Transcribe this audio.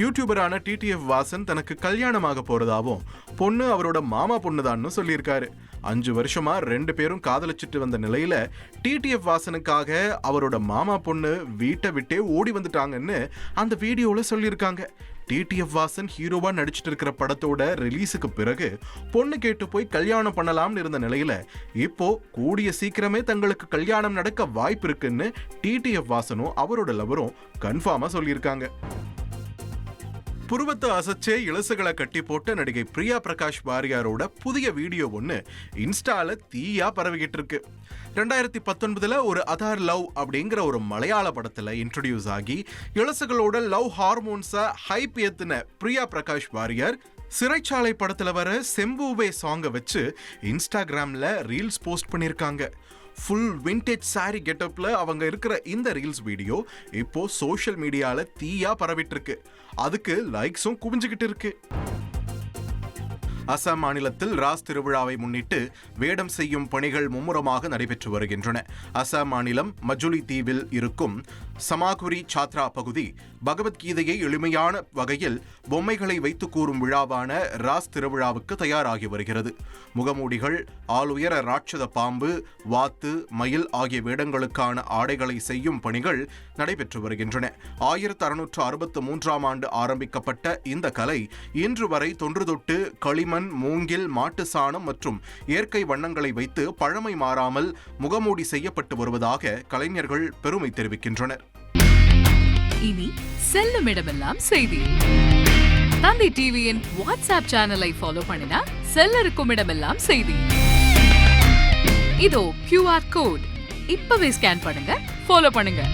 யூடியூபரான TTF Vasan தனக்கு கல்யாணமாக போறதாவும் பொண்ணு அவரோட மாமா பொண்ணுதான்னு சொல்லியிருக்காரு. 5 வருஷமா 2 பேரும் காதலிச்சிட்டு வந்த நிலையில டிடிஎஃப் வாசனுக்காக அவரோட மாமா பொண்ணு வீட்டை விட்டே ஓடி வந்துட்டாங்கன்னு அந்த வீடியோல சொல்லியிருக்காங்க. டிடிஎஃப் வாசன் ஹீரோவா நடிச்சிட்டு இருக்கிற படத்தோட ரிலீஸுக்கு பிறகு பொண்ணு கேட்டு போய் கல்யாணம் பண்ணலாம்னு இருந்த நிலையில இப்போ கூடிய சீக்கிரமே தங்களுக்கு கல்யாணம் நடக்க வாய்ப்பு இருக்குன்னு டிடிஎஃப் வாசனும் அவரோட லவரும் கன்ஃபார்மா சொல்லியிருக்காங்க. புருவத்தை அசைச்சே இலசுகளை கட்டி போட்ட நடிகை பிரியா பிரகாஷ் வாரியாரோட புதிய வீடியோ ஒன்று இன்ஸ்டால தீயா பரவிக்கிட்டு இருக்கு. 2019 ஒரு அதார் லவ் அப்படிங்கிற ஒரு மலையாள படத்துல இன்ட்ரோடியூஸ் ஆகி இலசுகளோட லவ் ஹார்மோன்ஸை ஹைப் ஏத்துன பிரியா பிரகாஷ் வாரியார் சிறைச்சாலை படத்துல வர செம்பூவே சாங்கை வச்சு இன்ஸ்டாகிராம்ல ரீல்ஸ் போஸ்ட் பண்ணியிருக்காங்க. ஃபுல் விண்டேஜ் சாரி கெட்டப்ல அவங்க இருக்கிற இந்த ரீல்ஸ் வீடியோ இப்போ சோஷியல் மீடியால தீயா பரவிட்டு இருக்கு. அதுக்கு லைக்ஸும் குவிஞ்சுக்கிட்டு இருக்கு. அசாம் மாநிலத்தில் ராஸ் திருவிழாவை முன்னிட்டு வேடம் செய்யும் பணிகள் மும்முரமாக நடைபெற்று வருகின்றன. அசாம் மாநிலம் மஜுலி தீவில் இருக்கும் சமாகுரி சாத்ரா பகுதி பகவத்கீதையை எளிமையான வகையில் பொம்மைகளை வைத்து கூறும் விழாவான ராஸ் திருவிழாவுக்கு தயாராகி வருகிறது. முகமூடிகள், ஆளுயர ராட்சத பாம்பு, வாத்து, மயில் ஆகிய வேடங்களுக்கான ஆடைகளை செய்யும் பணிகள் நடைபெற்று வருகின்றன. 1663ஆம் ஆண்டு ஆரம்பிக்கப்பட்ட இந்த கலை இன்று வரை தொன்று தொட்டு களிமண், மூங்கில், மாட்டு சாணம் மற்றும் இயற்கை வண்ணங்களை வைத்து பழமை மாறாமல் முகமூடி செய்யப்பட்டு வருவதாக கலைஞர்கள் பெருமை தெரிவிக்கின்றனர். இனி செல்லும் இடமெல்லாம் செய்தி. தந்தை டிவியின் வாட்ஸ்அப் சேனலை ஃபாலோ பண்ணினா செல்ல இருக்கும் இடமெல்லாம் செய்தி. இதோ QR கோட் இப்பவே ஸ்கேன் பண்ணுங்க, ஃபாலோ பண்ணுங்க.